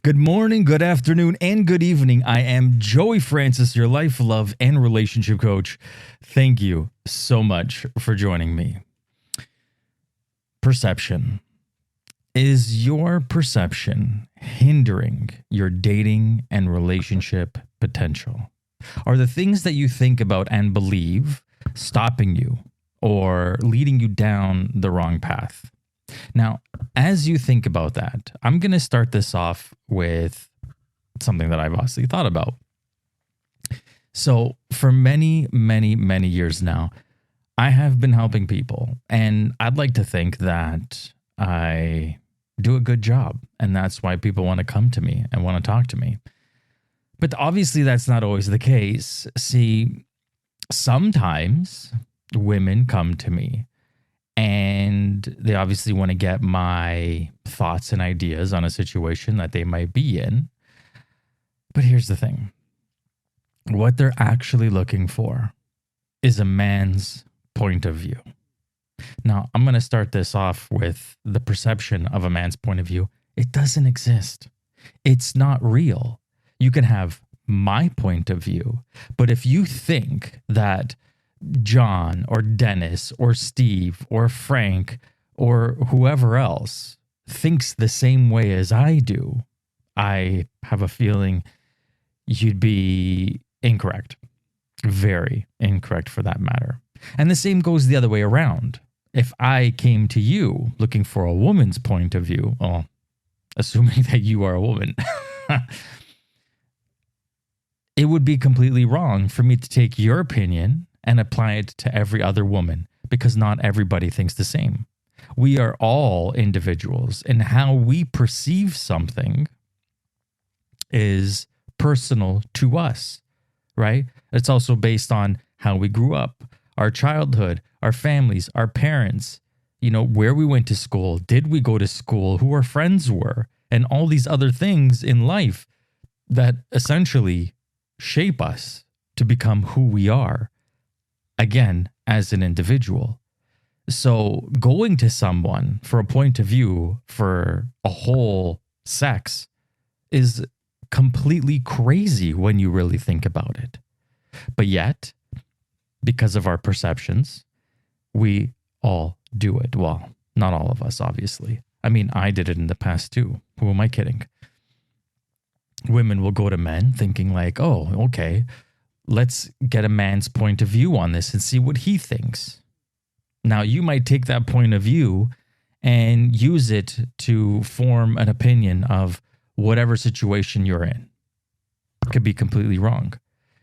Good morning, good afternoon, and good evening. I am Joey Francis, your life, love, and relationship coach. Thank you so much for joining me. Perception. Is your perception hindering your dating and relationship potential? Are the things that you think about and believe stopping you or leading you down the wrong path? Now, as you think about that, I'm going to start this off with something that I've honestly thought about. So, for many, many, many years now, I have been helping people, and I'd like to think that I do a good job, and that's why people want to come to me and want to talk to me. But obviously, that's not always the case. See, sometimes women come to me and they obviously want to get my thoughts and ideas on a situation that they might be in. But here's the thing. What they're actually looking for is a man's point of view. Now, I'm going to start this off with the perception of a man's point of view. It doesn't exist. It's not real. You can have my point of view, but if you think that John or Dennis or Steve or Frank or whoever else thinks the same way as I do, I have a feeling you'd be incorrect. Very incorrect for that matter. And the same goes the other way around. If I came to you looking for a woman's point of view, well, assuming that you are a woman, it would be completely wrong for me to take your opinion and apply it to every other woman, because not everybody thinks the same. We are all individuals, and how we perceive something is personal to us, right? It's also based on how we grew up, our childhood, our families, our parents, where we went to school, did we go to school, who our friends were, and all these other things in life that essentially shape us to become who we are. Again, as an individual. So going to someone for a point of view for a whole sex is completely crazy when you really think about it. But yet, because of our perceptions, we all do it. Well, not all of us, obviously. I mean, I did it in the past too. Who am I kidding? Women will go to men thinking like, oh, okay, let's get a man's point of view on this and see what he thinks. Now, you might take that point of view and use it to form an opinion of whatever situation you're in. It could be completely wrong.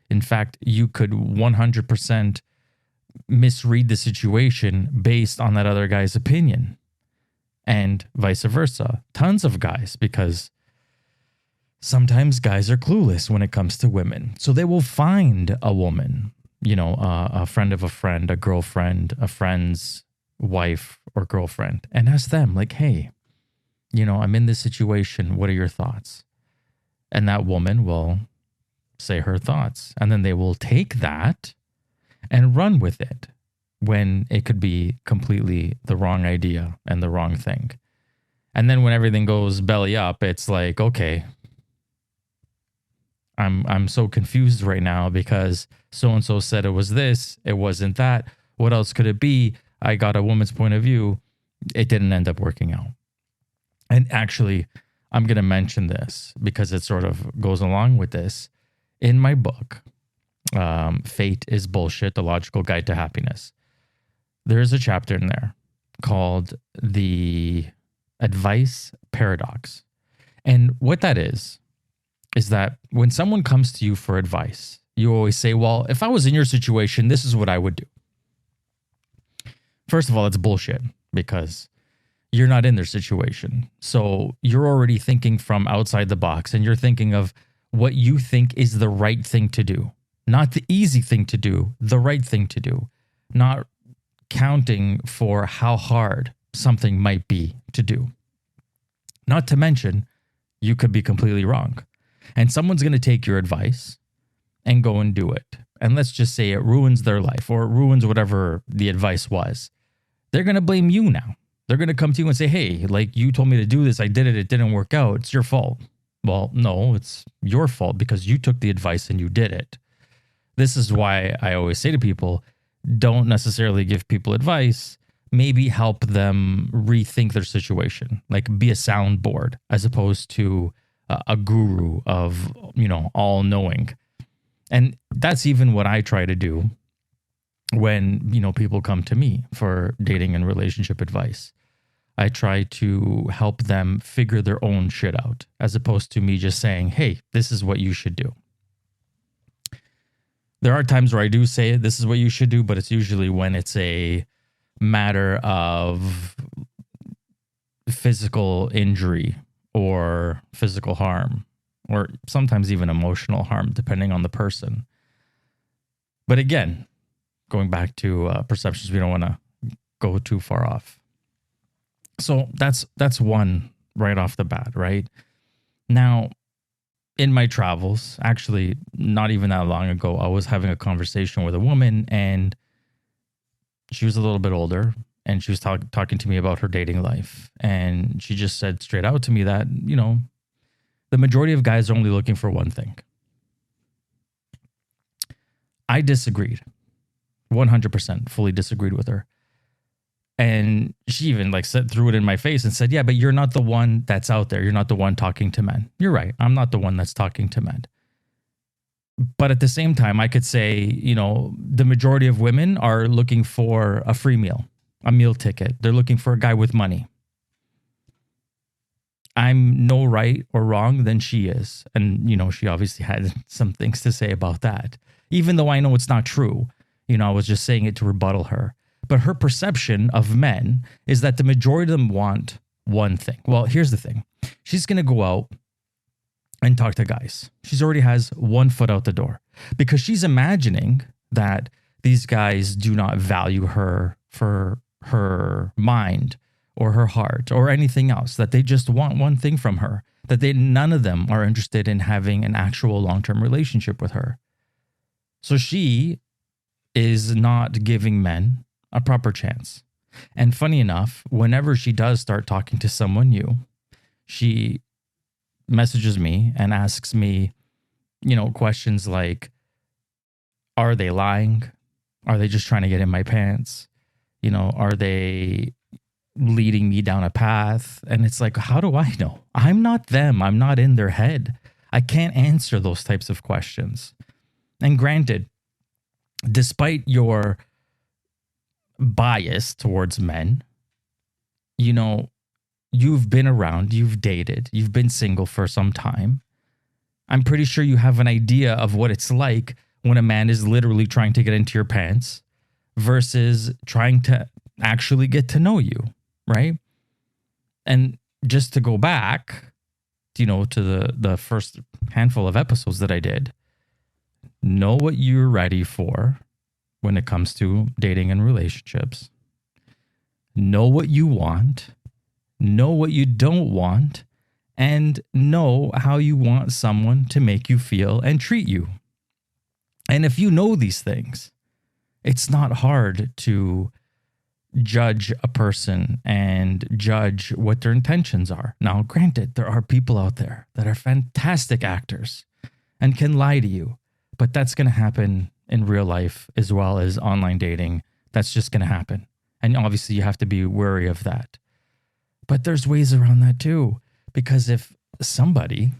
In fact, you could 100% misread the situation based on that other guy's opinion, and vice versa. Tons of guys, because sometimes guys are clueless when it comes to women. So they will find a woman, a friend of a friend, a girlfriend, a friend's wife or girlfriend, and ask them like, hey, I'm in this situation. What are your thoughts? And that woman will say her thoughts. And then they will take that and run with it when it could be completely the wrong idea and the wrong thing. And then when everything goes belly up, it's like, okay, I'm so confused right now because so-and-so said it was this, it wasn't that. What else could it be? I got a woman's point of view. It didn't end up working out. And actually, I'm going to mention this because it sort of goes along with this. In my book, Fate is Bullshit, The Logical Guide to Happiness, there is a chapter in there called The Advice Paradox. And what that is that when someone comes to you for advice, you always say, well, if I was in your situation, this is what I would do. First of all, it's bullshit because you're not in their situation. So you're already thinking from outside the box, and you're thinking of what you think is the right thing to do, not the easy thing to do, the right thing to do, not counting for how hard something might be to do. Not to mention, you could be completely wrong. And someone's going to take your advice and go and do it. And let's just say it ruins their life or it ruins whatever the advice was. They're going to blame you now. They're going to come to you and say, hey, like you told me to do this. I did it. It didn't work out. It's your fault. Well, no, it's your fault because you took the advice and you did it. This is why I always say to people, don't necessarily give people advice. Maybe help them rethink their situation, like be a soundboard as opposed to a guru of, all knowing. And that's even what I try to do when, people come to me for dating and relationship advice. I try to help them figure their own shit out as opposed to me just saying, hey, this is what you should do. There are times where I do say this is what you should do, but it's usually when it's a matter of physical injury or physical harm, or sometimes even emotional harm, depending on the person. But again, going back to perceptions, we don't want to go too far off. So that's one right off the bat, right? Now, in my travels, actually not even that long ago, I was having a conversation with a woman, and she was a little bit older, and she was talking to me about her dating life. And she just said straight out to me that, the majority of guys are only looking for one thing. I disagreed. 100% fully disagreed with her. And she even threw it in my face and said, yeah, but you're not the one that's out there. You're not the one talking to men. You're right. I'm not the one that's talking to men. But at the same time, I could say, the majority of women are looking for a free meal, a meal ticket. They're looking for a guy with money. I'm no right or wrong than she is. And, she obviously had some things to say about that. Even though I know it's not true, I was just saying it to rebuttal her. But her perception of men is that the majority of them want one thing. Well, here's the thing. She's going to go out and talk to guys. She's already has one foot out the door because she's imagining that these guys do not value her for her mind or her heart or anything else, that they just want one thing from her, that none of them are interested in having an actual long-term relationship with her. So she is not giving men a proper chance. And funny enough, whenever she does start talking to someone new, she messages me and asks me, questions like, are they lying? Are they just trying to get in my pants? Are they leading me down a path? And it's like, how do I know? I'm not them. I'm not in their head. I can't answer those types of questions. And granted, despite your bias towards men, you've been around, you've dated, you've been single for some time. I'm pretty sure you have an idea of what it's like when a man is literally trying to get into your pants versus trying to actually get to know you, right? And just to go back, to the first handful of episodes that I did, know what you're ready for when it comes to dating and relationships. Know what you want, know what you don't want, and know how you want someone to make you feel and treat you. And if you know these things, it's not hard to judge a person and judge what their intentions are. Now, granted, there are people out there that are fantastic actors and can lie to you, but that's going to happen in real life as well as online dating. That's just going to happen. And obviously you have to be wary of that. But there's ways around that too. Because if somebody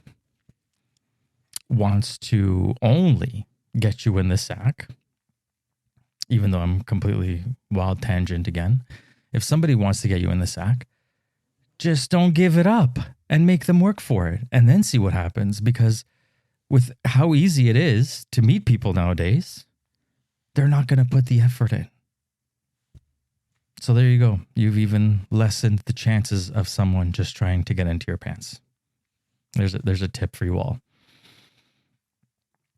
wants to only get you in the sack, even though I'm completely wild tangent again, if somebody wants to get you in the sack, just don't give it up and make them work for it and then see what happens. Because with how easy it is to meet people nowadays, they're not going to put the effort in. So there you go. You've even lessened the chances of someone just trying to get into your pants. There's a tip for you all.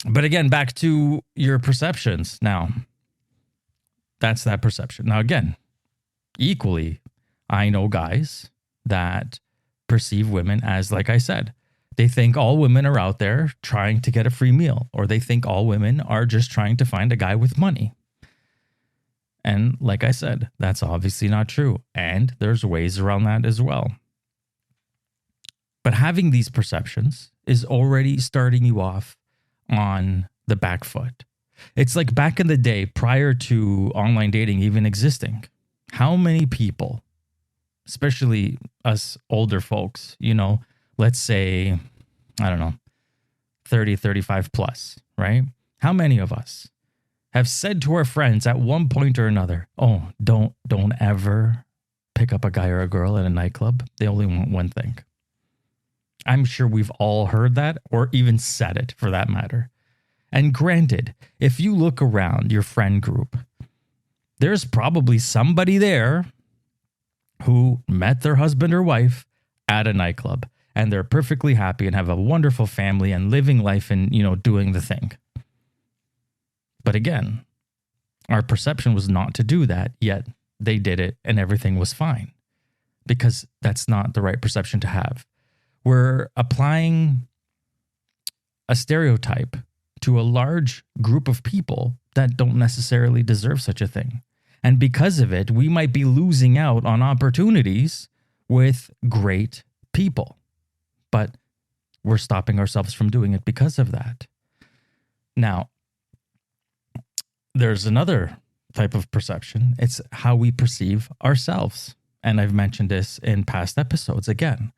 But again, back to your perceptions. Now, that's that perception. Now, again, equally, I know guys that perceive women as, like I said, they think all women are out there trying to get a free meal, or they think all women are just trying to find a guy with money. And like I said, that's obviously not true. And there's ways around that as well. But having these perceptions is already starting you off on the back foot. It's like back in the day, prior to online dating even existing, how many people, especially us older folks, let's say, I don't know, 30, 35 plus, right? How many of us have said to our friends at one point or another, oh, don't ever pick up a guy or a girl at a nightclub. They only want one thing. I'm sure we've all heard that or even said it for that matter. And granted, if you look around your friend group, there's probably somebody there who met their husband or wife at a nightclub and they're perfectly happy and have a wonderful family and living life and, doing the thing. But again, our perception was not to do that, yet they did it and everything was fine because that's not the right perception to have. We're applying a stereotype to a large group of people that don't necessarily deserve such a thing. And because of it, we might be losing out on opportunities with great people. But we're stopping ourselves from doing it because of that. Now, there's another type of perception. It's how we perceive ourselves. And I've mentioned this in past episodes again.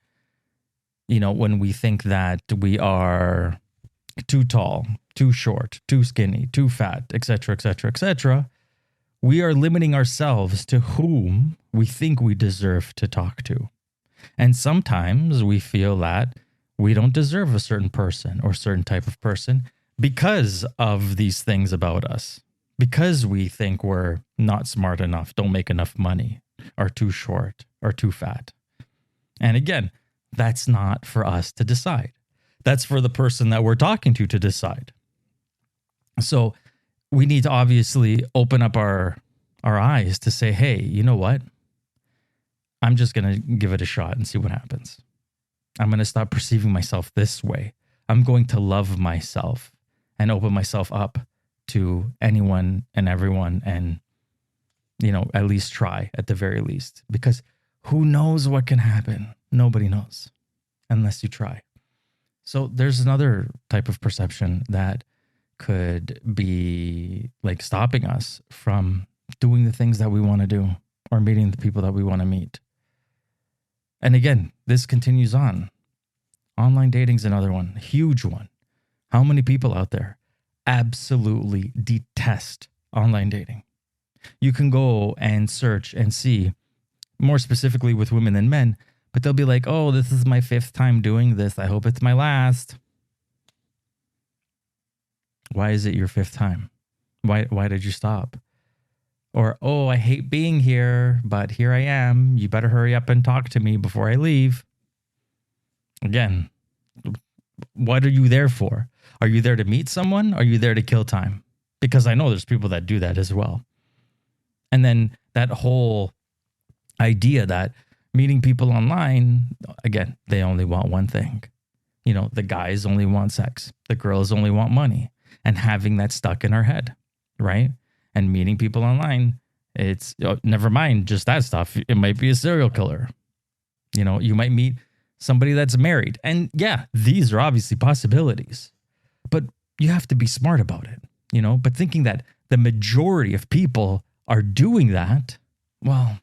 When we think that we are too tall, too short, too skinny, too fat, etc., etc., etc., we are limiting ourselves to whom we think we deserve to talk to. And sometimes we feel that we don't deserve a certain person or certain type of person because of these things about us, because we think we're not smart enough, don't make enough money, are too short, or too fat. And again, that's not for us to decide. That's for the person that we're talking to decide. So we need to obviously open up our eyes to say, hey, you know what? I'm just going to give it a shot and see what happens. I'm going to stop perceiving myself this way. I'm going to love myself and open myself up to anyone and everyone and, at least try at the very least. Because who knows what can happen? Nobody knows unless you try. So there's another type of perception that could be like stopping us from doing the things that we want to do or meeting the people that we want to meet. And again, this continues on. Online dating is another one, huge one. How many people out there absolutely detest online dating? You can go and search and see, more specifically with women than men, but they'll be like, oh, this is my 5th time doing this. I hope it's my last. Why is it your 5th time? Why did you stop? Or, oh, I hate being here, but here I am. You better hurry up and talk to me before I leave. Again, what are you there for? Are you there to meet someone? Are you there to kill time? Because I know there's people that do that as well. And then that whole idea that meeting people online, again, they only want one thing. The guys only want sex. The girls only want money. And having that stuck in our head, right? And meeting people online, it's never mind just that stuff. It might be a serial killer. You might meet somebody that's married. And yeah, these are obviously possibilities. But you have to be smart about it, But thinking that the majority of people are doing that, well,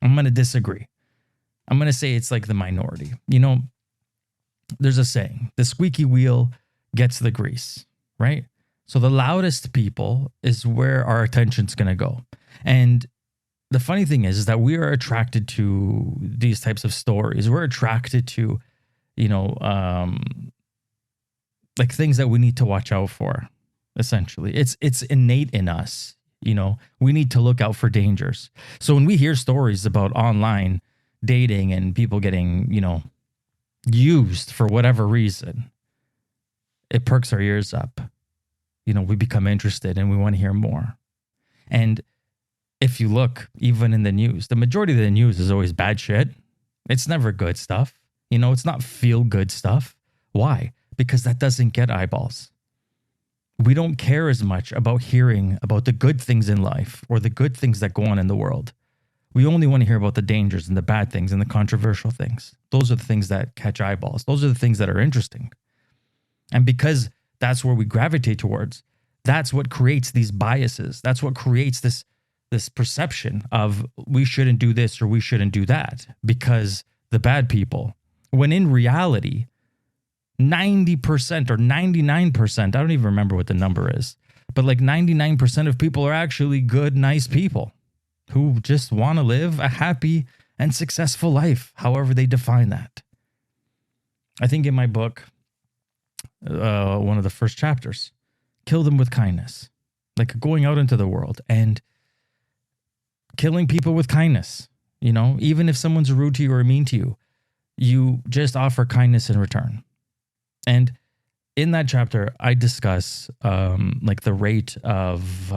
I'm going to disagree. I'm going to say it's like the minority. There's a saying, the squeaky wheel gets the grease, right? So the loudest people is where our attention's going to go. And the funny thing is that we are attracted to these types of stories. We're attracted to, like things that we need to watch out for, essentially. It's innate in us. We need to look out for dangers. So when we hear stories about online dating and people getting, used for whatever reason, it perks our ears up. We become interested and we want to hear more. And if you look, even in the news, the majority of the news is always bad shit. It's never good stuff. It's not feel good stuff. Why? Because that doesn't get eyeballs. We don't care as much about hearing about the good things in life or the good things that go on in the world. We only want to hear about the dangers and the bad things and the controversial things. Those are the things that catch eyeballs. Those are the things that are interesting. And because that's where we gravitate towards, that's what creates these biases. That's what creates this perception of we shouldn't do this or we shouldn't do that because the bad people, when in reality, 90% or 99%, I don't even remember what the number is, but like 99% of people are actually good, nice people who just want to live a happy and successful life, however they define that. I think in my book, one of the first chapters, kill them with kindness, like going out into the world and killing people with kindness. You know, even if someone's rude to you or mean to you, you just offer kindness in return. And in that chapter, I discuss like the rate of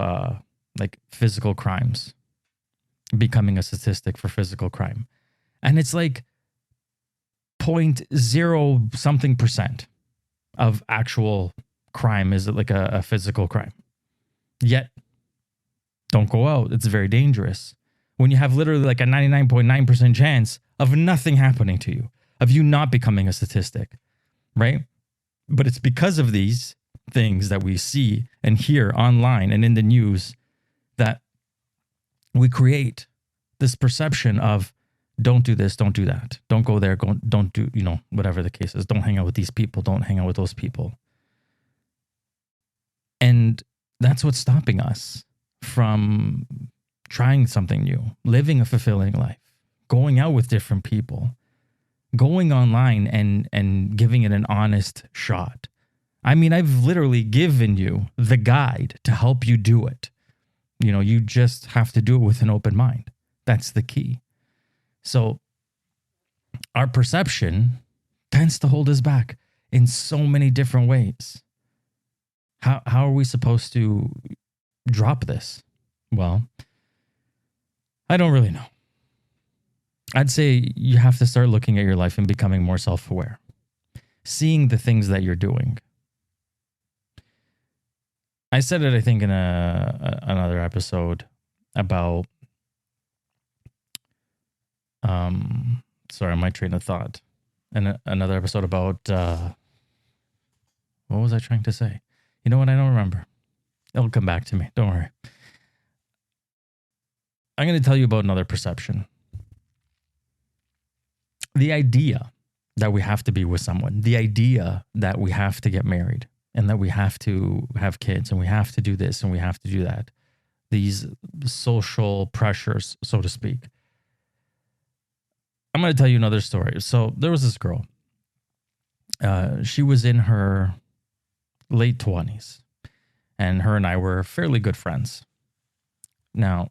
like physical crimes becoming a statistic for physical crime. And it's like 0.0 something percent of actual crime is like a physical crime. Yet, don't go out. It's very dangerous. When you have literally like a 99.9% chance of nothing happening to you, of you not becoming a statistic, right? But it's because of these things that we see and hear online and in the news that we create this perception of don't do this, don't do that, don't go there, don't do, you know, whatever the case is. Don't hang out with these people, don't hang out with those people. And that's what's stopping us from trying something new, living a fulfilling life, going out with different people, going online and giving it an honest shot. I mean, I've literally given you the guide to help you do it. You know, you just have to do it with an open mind. That's the key. So our perception tends to hold us back in so many different ways. How are we supposed to drop this? Well, I don't really know. I'd say you have to start looking at your life and becoming more self-aware, seeing the things that you're doing. I said it, I think, in another episode about, sorry, my train of thought, and another episode about, what was I trying to say? You know what? I don't remember. It'll come back to me. Don't worry. I'm going to tell you about another perception. The idea that we have to be with someone, the idea that we have to get married and that we have to have kids and we have to do this and we have to do that. These social pressures, so to speak. I'm going to tell you another story. So there was this girl. She was in her late 20s and her and I were fairly good friends. Now,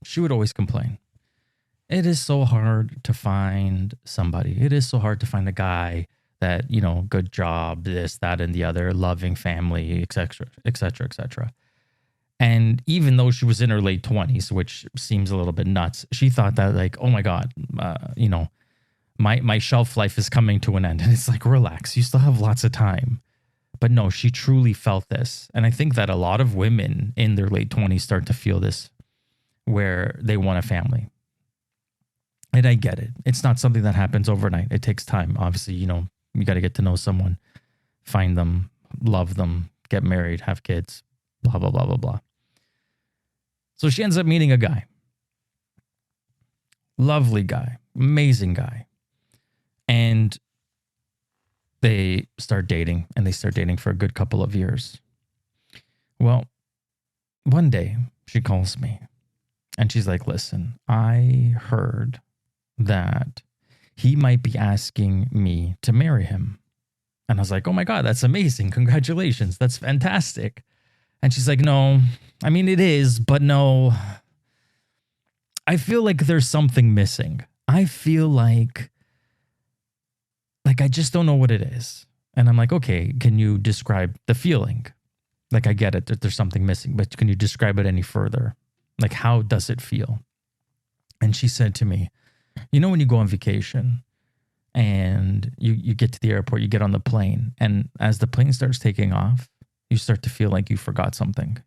she would always complain. It is so hard to find somebody. It is so hard to find a guy that, you know, good job, this, that, and the other, loving family, etc., etc., etc. And even though she was in her late 20s, which seems a little bit nuts, she thought that like, oh my God, you know, my shelf life is coming to an end. And it's like, relax, you still have lots of time. But no, she truly felt this. And I think that a lot of women in their late 20s start to feel this, where they want a family. And I get it. It's not something that happens overnight. It takes time. Obviously, you know, you got to get to know someone, find them, love them, get married, have kids, blah, blah, blah, blah, blah. So she ends up meeting a guy. Lovely guy, amazing guy. And they start dating, and they start dating for a good couple of years. Well, one day she calls me and she's like, listen, I heard that he might be asking me to marry him. And I was like, oh my God, that's amazing. Congratulations. That's fantastic. And she's like, no, I mean, it is, but no, I feel like there's something missing. I feel like I just don't know what it is. And I'm like, okay, can you describe the feeling? Like, I get it that there's something missing, but can you describe it any further? Like, how does it feel? And she said to me, you know, when you go on vacation and you get to the airport, you get on the plane, and as the plane starts taking off, you start to feel like you forgot something.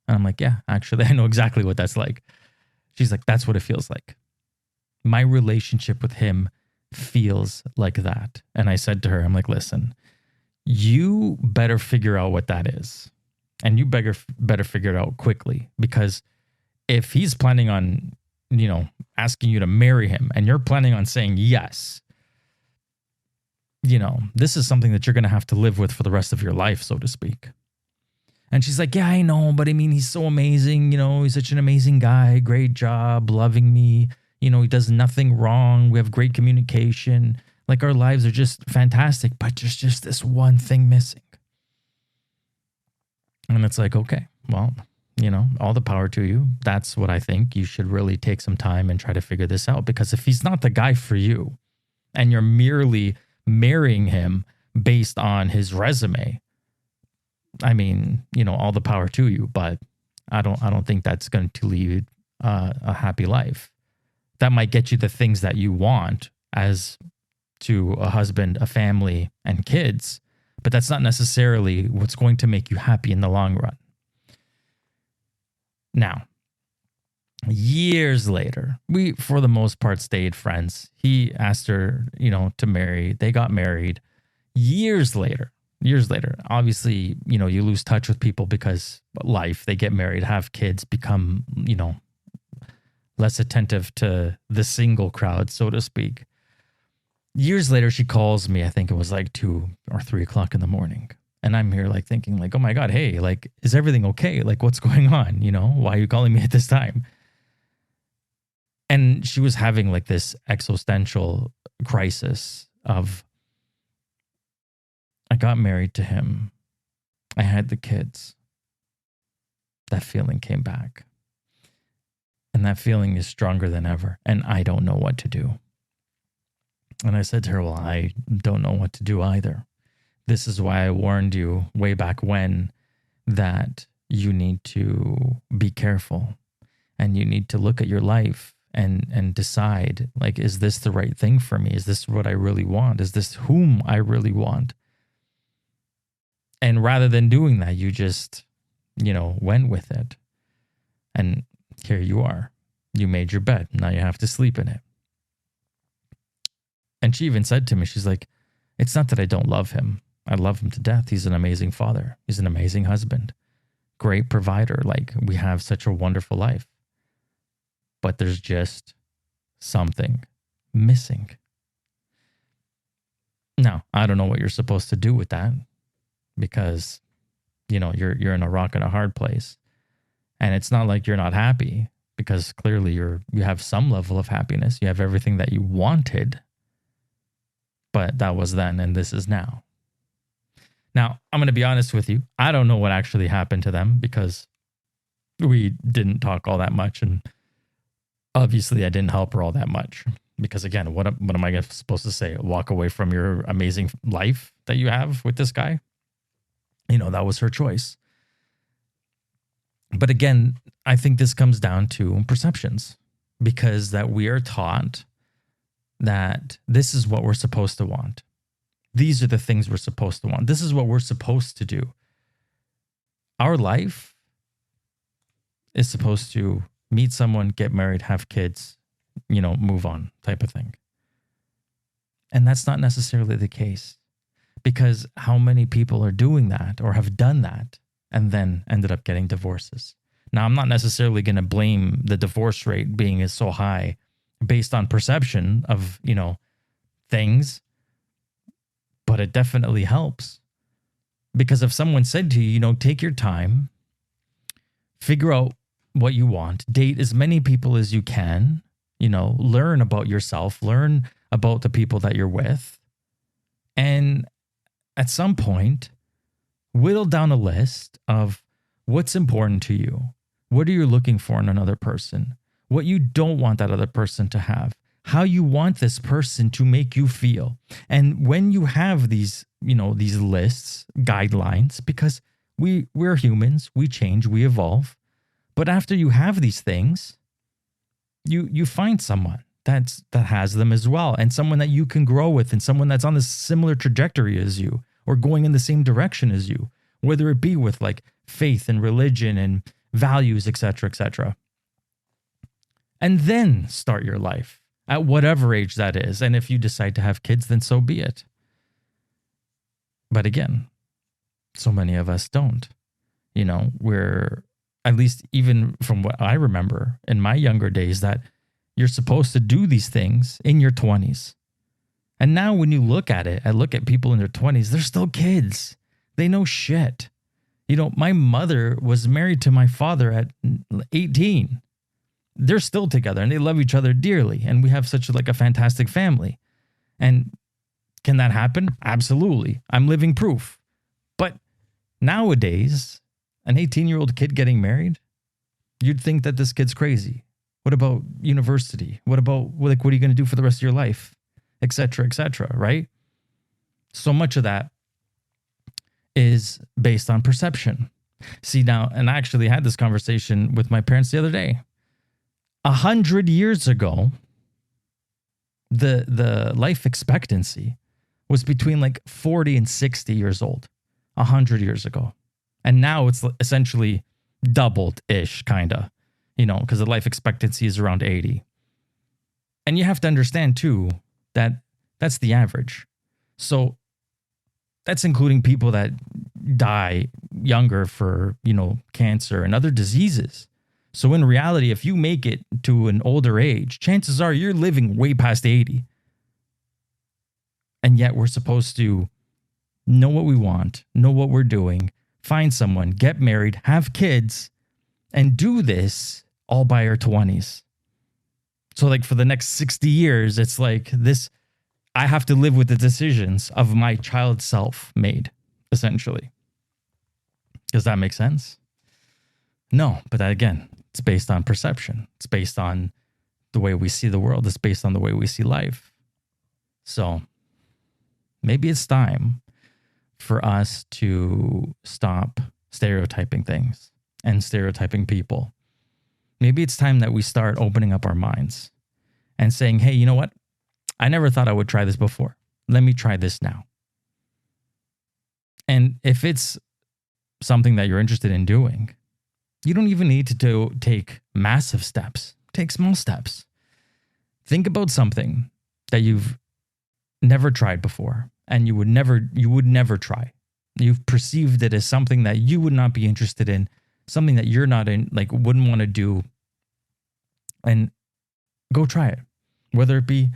And I'm like, yeah, actually, I know exactly what that's like. She's like, that's what it feels like. My relationship with him feels like that. And I said to her, I'm like, listen, you better figure out what that is. And you better figure it out quickly, because if he's planning on, asking you to marry him and you're planning on saying yes, this is something that you're going to have to live with for the rest of your life, so to speak. And she's like, yeah, I know, but I mean, he's so amazing. He's such an amazing guy. Great job, loving me. He does nothing wrong. We have great communication. Like, our lives are just fantastic, but there's just this one thing missing. And it's like, okay, well, all the power to you. That's what I think. You should really take some time and try to figure this out, because if he's not the guy for you and you're merely marrying him based on his resume, I mean, all the power to you, but I don't think that's going to lead a happy life. That might get you the things that you want as to a husband, a family, and kids, but that's not necessarily what's going to make you happy in the long run. Now, years later, we, for the most part, stayed friends. He asked her, to marry. They got married. Years later, obviously, you lose touch with people because life, they get married, have kids, become, less attentive to the single crowd, so to speak. Years later, she calls me. I think it was like 2 or 3 o'clock in the morning. And I'm here like thinking like, oh my God, hey, like, is everything okay? Like, what's going on? Why are you calling me at this time? And she was having like this existential crisis of, I got married to him. I had the kids. That feeling came back. And that feeling is stronger than ever. And I don't know what to do. And I said to her, well, I don't know what to do either. This is why I warned you way back when that you need to be careful and you need to look at your life and decide, like, is this the right thing for me? Is this what I really want? Is this whom I really want? And rather than doing that, you just, went with it. And here you are. You made your bed. Now you have to sleep in it. And she even said to me, she's like, it's not that I don't love him. I love him to death. He's an amazing father. He's an amazing husband. Great provider. Like, we have such a wonderful life. But there's just something missing. Now, I don't know what you're supposed to do with that, because, you're in a rock and a hard place. And it's not like you're not happy, because clearly you have some level of happiness. You have everything that you wanted. But that was then, and this is now. Now, I'm going to be honest with you. I don't know what actually happened to them, because we didn't talk all that much. And obviously, I didn't help her all that much. Because again, what am I supposed to say? Walk away from your amazing life that you have with this guy? That was her choice. But again, I think this comes down to perceptions, because that we are taught that this is what we're supposed to want. These are the things we're supposed to want. This is what we're supposed to do. Our life is supposed to meet someone, get married, have kids, move on type of thing. And that's not necessarily the case, because how many people are doing that or have done that and then ended up getting divorces? Now, I'm not necessarily going to blame the divorce rate being so high based on perception of, things, but it definitely helps. Because if someone said to you, take your time, figure out what you want, date as many people as you can, learn about yourself, learn about the people that you're with, and at some point, whittle down a list of what's important to you. What are you looking for in another person? What you don't want that other person to have, how you want this person to make you feel. And when you have these, these lists, guidelines, because we're humans, we change, we evolve. But after you have these things, you find someone that has them as well, and someone that you can grow with, and someone that's on the similar trajectory as you, or going in the same direction as you, whether it be with like faith and religion and values, etc., etc. and then start your life at whatever age that is. And if you decide to have kids, then so be it. But again, so many of us don't. We're, at least even from what I remember in my younger days, that you're supposed to do these things in your 20s. And now when you look at it, I look at people in their 20s, they're still kids. They know shit. My mother was married to my father at 18. They're still together and they love each other dearly. And we have such a fantastic family. And can that happen? Absolutely. I'm living proof. But nowadays, an 18-year-old kid getting married, you'd think that this kid's crazy. What about university? What about, what are you going to do for the rest of your life? Et cetera, right? So much of that is based on perception. See now, and I actually had this conversation with my parents the other day. 100 years ago, the life expectancy was between 40 and 60 years old. 100 years ago. And now it's essentially doubled-ish, kind of, because the life expectancy is around 80. And you have to understand, too, that that's the average. So that's including people that die younger for, cancer and other diseases. So in reality, if you make it to an older age, chances are you're living way past 80. And yet we're supposed to know what we want, know what we're doing, find someone, get married, have kids, and do this all by our 20s. So for the next 60 years, it's this, I have to live with the decisions of my child self made, essentially. Does that make sense? No, but again, it's based on perception. It's based on the way we see the world. It's based on the way we see life. So maybe it's time for us to stop stereotyping things and stereotyping people. Maybe it's time that we start opening up our minds and saying, hey, you know what? I never thought I would try this before. Let me try this now. And if it's something that you're interested in doing, you don't even need to take massive steps. Take small steps. Think about something that you've never tried before and you would never try. You've perceived it as something that you would not be interested in, something that you're not in, wouldn't want to do, and go try it. Whether it be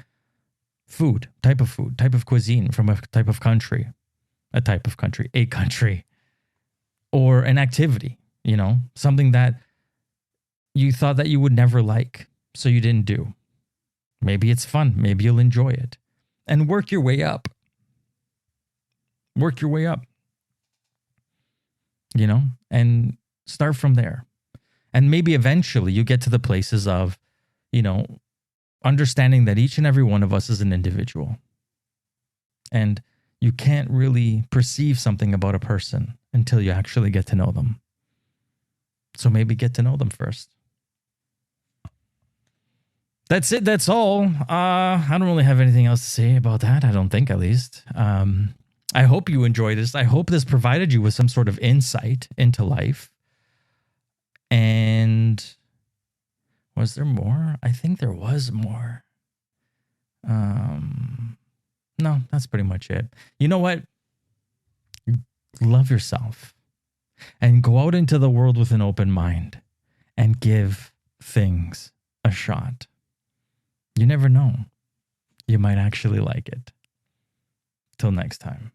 food, type of cuisine from a type of country, a country, or an activity, something that you thought that you would never like, so you didn't do. Maybe it's fun. Maybe you'll enjoy it. And work your way up. And start from there. And maybe eventually you get to the places of, understanding that each and every one of us is an individual. And you can't really perceive something about a person until you actually get to know them. So maybe get to know them first. That's it. That's all. I don't really have anything else to say about that. I don't think, at least. I hope you enjoyed this. I hope this provided you with some sort of insight into life. And was there more? I think there was more. No, that's pretty much it. You know what? Love yourself and go out into the world with an open mind and give things a shot. You never know. You might actually like it. Till next time.